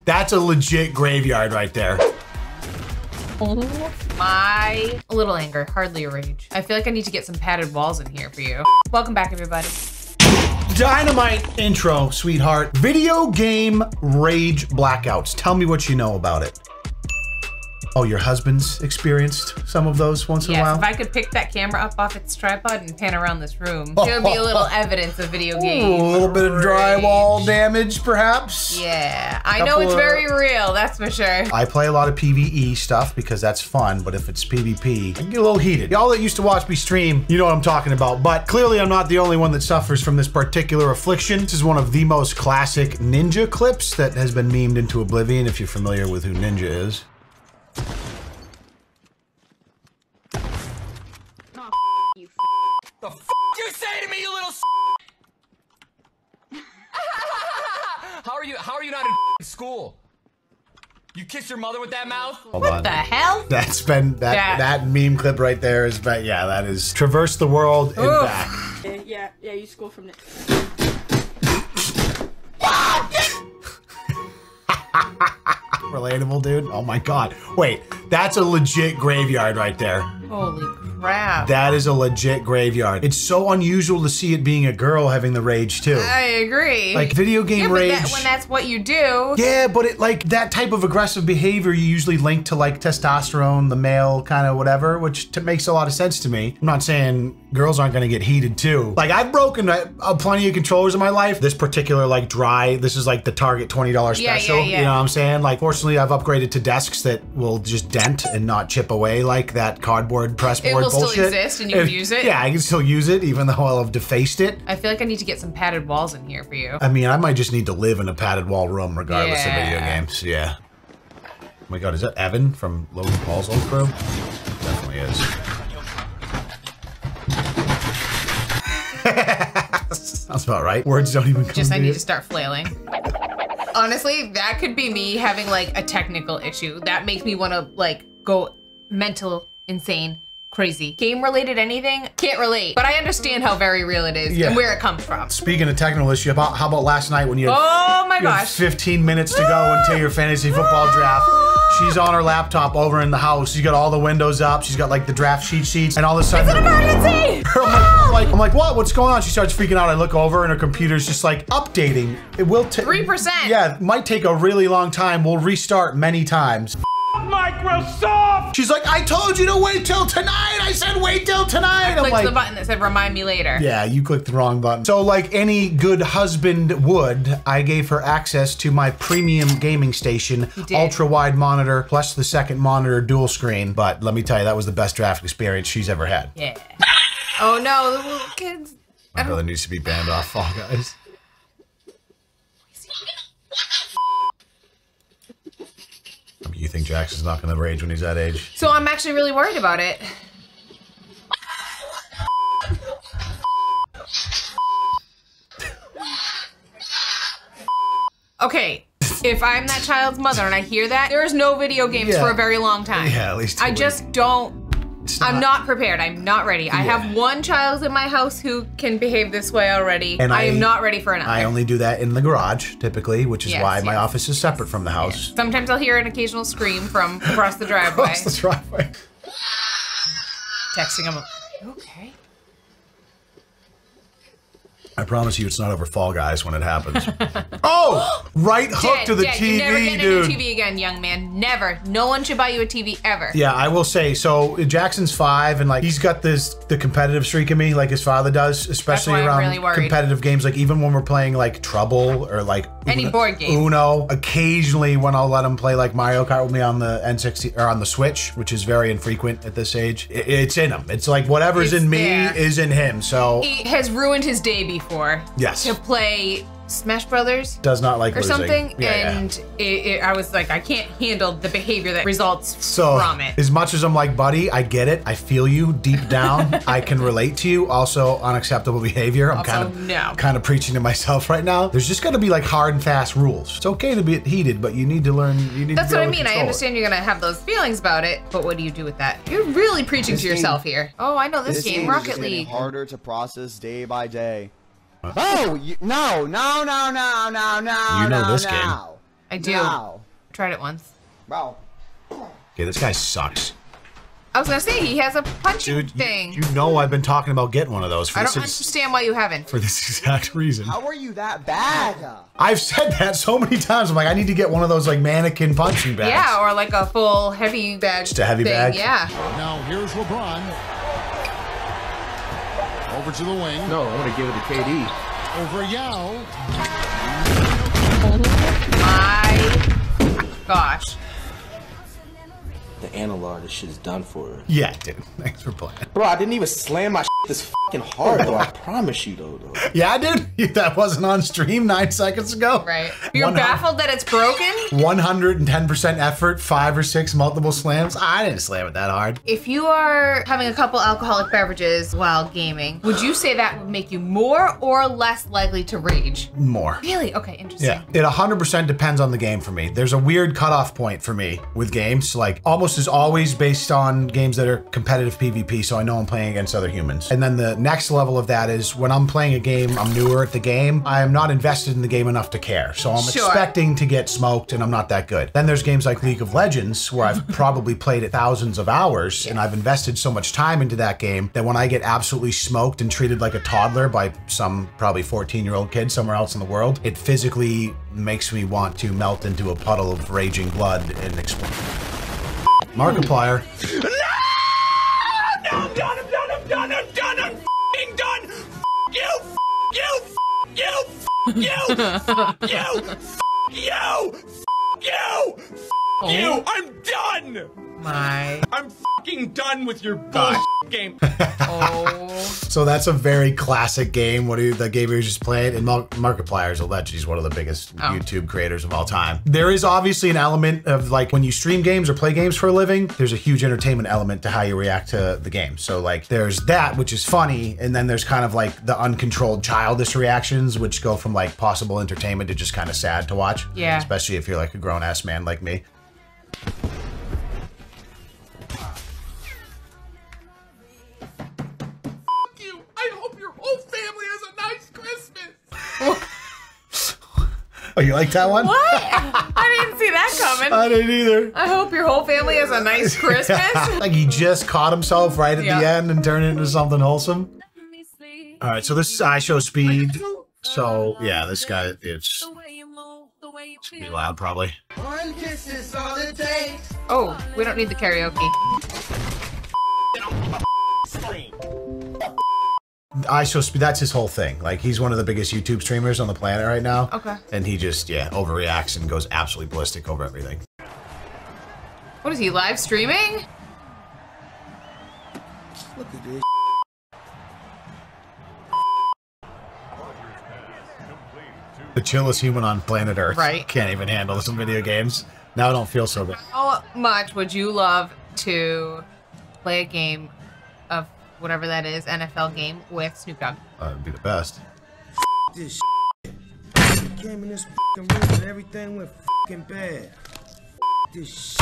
That's a legit graveyard right there. Oh my. A little anger, hardly a rage. I feel like I need to get some padded walls in here for you. Welcome back, everybody. Dynamite intro, sweetheart. Video game rage blackouts. Tell me what you know about it. Oh, your husband's experienced some of those once in a while? Yes, if I could pick that camera up off its tripod and pan around this room, there would be a little evidence of video game. A little bit of drywall damage, perhaps? Yeah, I know it's very real, that's for sure. I play a lot of PvE stuff because that's fun, but if it's PvP, I can get a little heated. Y'all that used to watch me stream, you know what I'm talking about, but clearly I'm not the only one that suffers from this particular affliction. This is one of the most classic Ninja clips that has been memed into oblivion, if you're familiar with who Ninja is. The f you say to me, you little How are you not in school? You kiss your mother with that mouth? Hold on. What the hell? That's been that meme clip right there is, but yeah, that is traverse the world and back. Yeah, you school from it. Relatable, dude. Oh my god. Wait, that's a legit graveyard right there. Holy crap. That is a legit graveyard. It's so unusual to see it being a girl having the rage too. I agree. Like video game rage. When that's what you do. Yeah, but it like that type of aggressive behavior you usually link to like testosterone, the male kind of whatever, which makes a lot of sense to me. I'm not saying girls aren't gonna get heated too. Like I've broken plenty of controllers in my life. This particular like this is like the Target $20 special. Yeah. You know what I'm saying? Like fortunately I've upgraded to desks that will just dent and not chip away like that cardboard press board bullshit. It will still exist and you can use it? Yeah, I can still use it even though I'll have defaced it. I feel like I need to get some padded walls in here for you. I mean, I might just need to live in a padded wall room regardless of video games. Yeah. Oh my god, is that Evan from Logan Paul's old crew? Definitely is. Sounds about right. Words don't even come I need to start flailing. Honestly, that could be me having like a technical issue. That makes me want to like go mental, insane, crazy. Game related anything, can't relate. But I understand how very real it is and where it comes from. Speaking of technical issue, how about last night when you had 15 minutes to go until your fantasy football draft? She's on her laptop over in the house. She's got all the windows up. She's got like the draft sheets, and all of a sudden, it's an emergency! I'm like, what? What's going on? She starts freaking out. I look over, and her computer's just like updating. It will take 3%. Yeah, it might take a really long time. We'll restart many times. Microsoft! She's like, I told you to wait till tonight. I said wait till tonight. I clicked the button that said remind me later. Yeah, you clicked the wrong button. So like any good husband would, I gave her access to my premium gaming station, ultra wide monitor, plus the second monitor dual screen. But let me tell you, that was the best draft experience she's ever had. Yeah. Oh no, the little kids. My brother needs to be banned off Fall Guys. You think Jackson's not gonna rage when he's that age? So I'm actually really worried about it. Okay, if I'm that child's mother and I hear that, there is no video games for a very long time. Yeah, at least I just don't. I'm not prepared. I'm not ready. I have one child in my house who can behave this way already. And I am not ready for another. I only do that in the garage, typically, which is why my office is separate from the house. Sometimes I'll hear an occasional scream from across the driveway. Across the driveway. Texting him. Okay. I promise you it's not over Fall Guys when it happens. Oh! Right hook to the TV, you never get dude. a new TV again, young man. Never. No one should buy you a TV ever. Yeah, I will say, so Jackson's 5 and like he's got the competitive streak in me like his father does, especially around competitive games. Like even when we're playing like Trouble or like any board game. Uno. Occasionally when I'll let him play like Mario Kart with me on the N60 or on the Switch, which is very infrequent at this age. It's in him. It's like whatever's in me is in him. So he has ruined his day before. Yes. To play Smash Brothers. Does not like or losing. Something, and I was like, I can't handle the behavior that results from it. As much as I'm like, buddy, I get it. I feel you deep down. I can relate to you. Also, unacceptable behavior. I'm kind of preaching to myself right now. There's just got to be like hard and fast rules. It's okay to be heated, but you need to learn. That's what I mean. I understand you're gonna have those feelings about it, but what do you do with that? You're really preaching to yourself here. Oh, I know this game, Rocket League. Harder to process day by day. Oh, no. You know this game. I do. Wow. Tried it once. Bro. Okay, this guy sucks. I was gonna say he has a punching Dude, thing. you know I've been talking about getting one of those for I don't understand why you haven't. for this exact reason. How are you that bad? I've said that so many times. I'm like, I need to get one of those like mannequin punching bags. Yeah, or like a full heavy bag. Just a heavy thing. bag? Yeah. Now here's LeBron. Over to the wing. No, I want to give it to KD. Over Yao. My gosh. The analog, this shit's done for. Yeah, dude. Thanks for playing. Bro, I didn't even slam my shit this fucking hard though. I promise you though. Yeah, dude. That wasn't on stream 9 seconds ago. Right. You're baffled that it's broken? 110% effort, 5 or 6 multiple slams. I didn't slam it that hard. If you are having a couple alcoholic beverages while gaming, would you say that would make you more or less likely to rage? More. Really? Okay, interesting. Yeah, it 100% depends on the game for me. There's a weird cutoff point for me with games. Like almost is always based on games that are competitive PvP, so I know I'm playing against other humans. And then the next level of that is when I'm playing a game, I'm newer at the game, I am not invested in the game enough to care. So I'm expecting to get smoked and I'm not that good. Then there's games like League of Legends where I've probably played it thousands of hours and I've invested so much time into that game that when I get absolutely smoked and treated like a toddler by some probably 14-year-old kid somewhere else in the world, it physically makes me want to melt into a puddle of raging blood and explode. Markiplier. No, I'm done, I'm done, I'm done, I'm done, I'm f***ing done! F*** you, f*** you, f*** you, f*** you, f*** you, f*** you, f*** you, I'm done! I'm f***ing done with your bullshit game. So that's a very classic game. The game you were just playing? And Markiplier is a legend. He's one of the biggest YouTube creators of all time. There is obviously an element of like when you stream games or play games for a living, there's a huge entertainment element to how you react to the game. So like there's that, which is funny. And then there's kind of like the uncontrolled childish reactions, which go from like possible entertainment to just kind of sad to watch. Yeah. Especially if you're like a grown ass man like me. Oh, you like that one? What? I didn't see that coming. I didn't either. I hope your whole family has a nice Christmas. Like he just caught himself right at the end and turned it into something wholesome. All right, so this is ISO speed. So yeah, this guy, it's gonna be loud probably. Oh, we don't need the karaoke. ISO speed, that's his whole thing. Like he's one of the biggest YouTube streamers on the planet right now. Okay. And he just, overreacts and goes absolutely ballistic over everything. What is he, live streaming? Look at this. The chillest human on planet Earth. Right. Can't even handle some video games. Now I don't feel so bad. How much would you love to play a game of whatever that is, NFL game, with Snoop Dogg? That'd be the best. This came in this room and everything went bad. This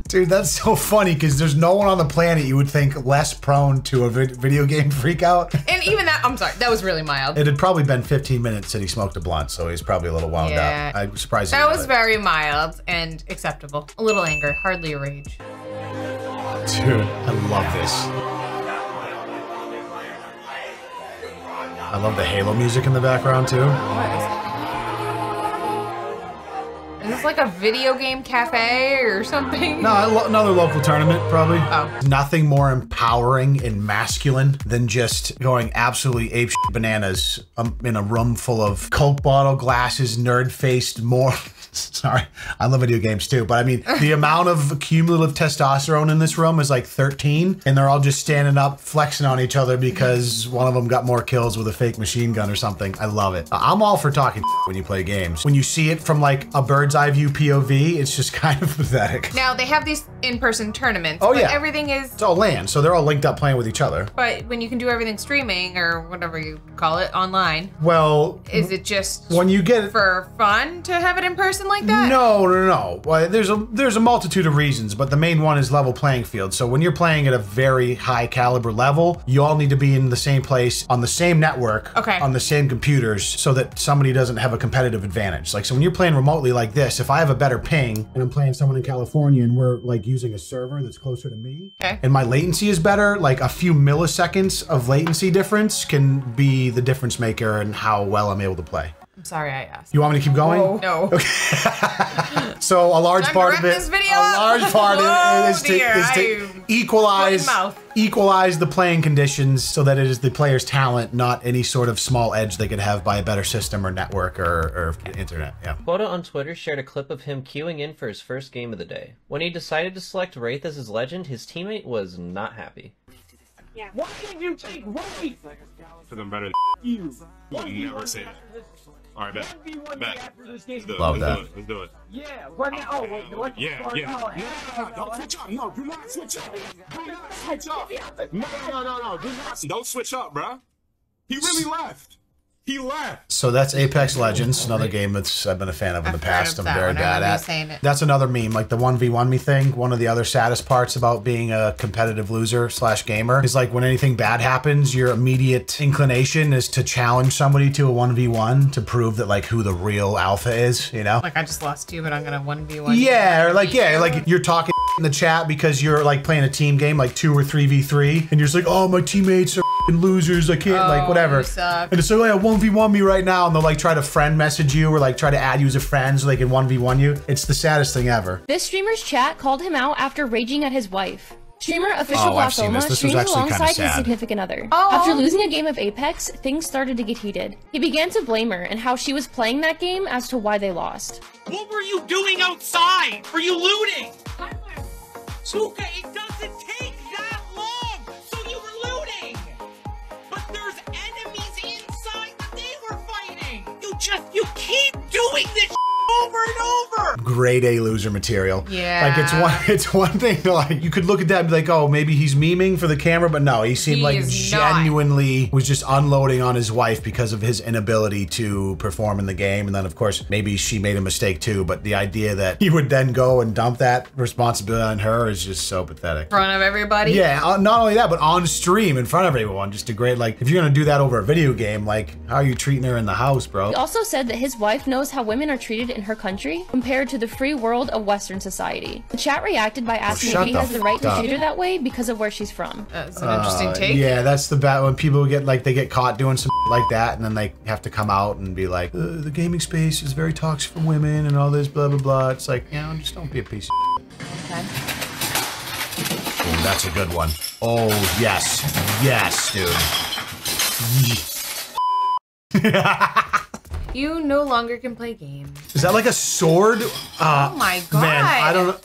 Dude, that's so funny because there's no one on the planet you would think less prone to a video game freak out. And even that, I'm sorry, that was really mild. It had probably been 15 minutes that he smoked a blunt, so he's probably a little wound up. I'm surprised. That was very mild and acceptable. A little anger, hardly a rage. Dude, I love this. I love the Halo music in the background too. Is this like a video game cafe or something? No, another local tournament, probably. Oh. Nothing more empowering and masculine than just going absolutely apeshit bananas in a room full of Coke bottle glasses, nerd-faced Sorry, I love video games too, but I mean, the amount of cumulative testosterone in this room is like 13, and they're all just standing up, flexing on each other because one of them got more kills with a fake machine gun or something. I love it. I'm all for talking when you play games. When you see it from like a bird's eye view POV, it's just kind of pathetic. Now, they have these in-person tournaments, Oh, but yeah. everything is... It's all LAN, so they're all linked up playing with each other. But when you can do everything streaming, or whatever you call it, online, Well, is it just when you get for fun to have it in person like that? No. Well, there's a multitude of reasons, but the main one is level playing field. So when you're playing at a very high caliber level, you all need to be in the same place on the same network, Okay. on the same computers, so that somebody doesn't have a competitive advantage. Like, so when you're playing remotely like this, this. If I have a better ping and I'm playing someone in California and we're like using a server that's closer to me, and my latency is better, like a few milliseconds of latency difference can be the difference maker in how well I'm able to play. I'm sorry I asked. You want me to keep going? Whoa. No. Okay. So a large part of it, is to equalize the playing conditions so that it is the player's talent, not any sort of small edge they could have by a better system or network or internet. Yeah. Quota on Twitter shared a clip of him queuing in for his first game of the day. When he decided to select Wraith as his legend, his teammate was not happy. Yeah. Why did you take Wraith? Because I'm better than you. You would never say that. Alright, bet. Let's do it. Love that. Let's do it. Yeah. What now? Oh, wait. What? Yeah. Don't switch up. No, do not switch up. Do not switch up. No. Do not. Don't switch up, bruh. He really left. He left. So that's Apex Legends, another game that's I've been a fan of in the past. I'm very bad at. That's another meme, like the 1v1 me thing. One of the other saddest parts about being a competitive loser / gamer is like when anything bad happens, your immediate inclination is to challenge somebody to a 1v1 to prove that like who the real alpha is, you know? Like I just lost you, but I'm gonna 1v1. Yeah, or like like you're talking in the chat because you're like playing a team game, like 2 or 3v3, and you're just like, oh, my teammates are losers, I can't, like whatever. And it's like, oh yeah, 1v1 me right now, and they'll like try to friend message you or like try to add you as a friend so they can 1v1 you. It's the saddest thing ever. This streamer's chat called him out after raging at his wife. Streamer Official Glaucoma streams alongside his significant other. After losing a game of Apex, things started to get heated. He began to blame her and how she was playing that game as to why they lost. What were you doing outside? Were you looting? Suka, it doesn't take that long, so you were looting. But there's enemies inside that they were fighting. You keep doing this over and over. Grade A loser material. Yeah. Like it's one thing to like, you could look at that and be like, oh, maybe he's memeing for the camera, but no, he seemed like genuinely was just unloading on his wife because of his inability to perform in the game. And then of course, maybe she made a mistake too, but the idea that he would then go and dump that responsibility on her is just so pathetic. In front of everybody? Yeah, not only that, but on stream in front of everyone. Just a great, like, if you're gonna do that over a video game, like, how are you treating her in the house, bro? He also said that his wife knows how women are treated in her country compared to the free world of Western society. The chat reacted by asking if he has the right to treat her that way because of where she's from. That's an interesting take. Yeah, that's the bad when people get like they get caught doing some like that, and then they have to come out and be like, the gaming space is very toxic for women and all this blah blah blah. It's like, you know, just don't be a piece of Okay. Oh, that's a good one. Oh yes, dude. You no longer can play games. Is that like a sword? Oh my god. Man, I don't know.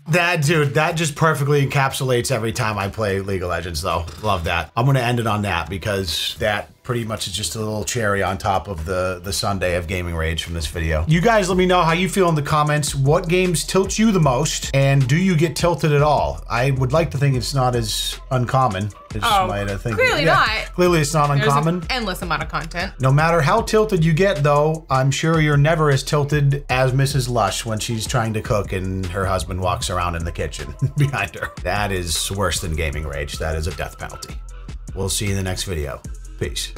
That, dude, that just perfectly encapsulates every time I play League of Legends, though. Love that. I'm going to end it on that because that pretty much is just a little cherry on top of the Sunday of gaming rage from this video. You guys let me know how you feel in the comments. What games tilt you the most? And do you get tilted at all? I would like to think it's not as uncommon as you might think. Clearly not. Clearly it's not uncommon. There's an endless amount of content. No matter how tilted you get, though, I'm sure you're never as tilted as Mrs. Lush when she's trying to cook and her husband walks around in the kitchen behind her. That is worse than gaming rage. That is a death penalty. We'll see you in the next video. Peace.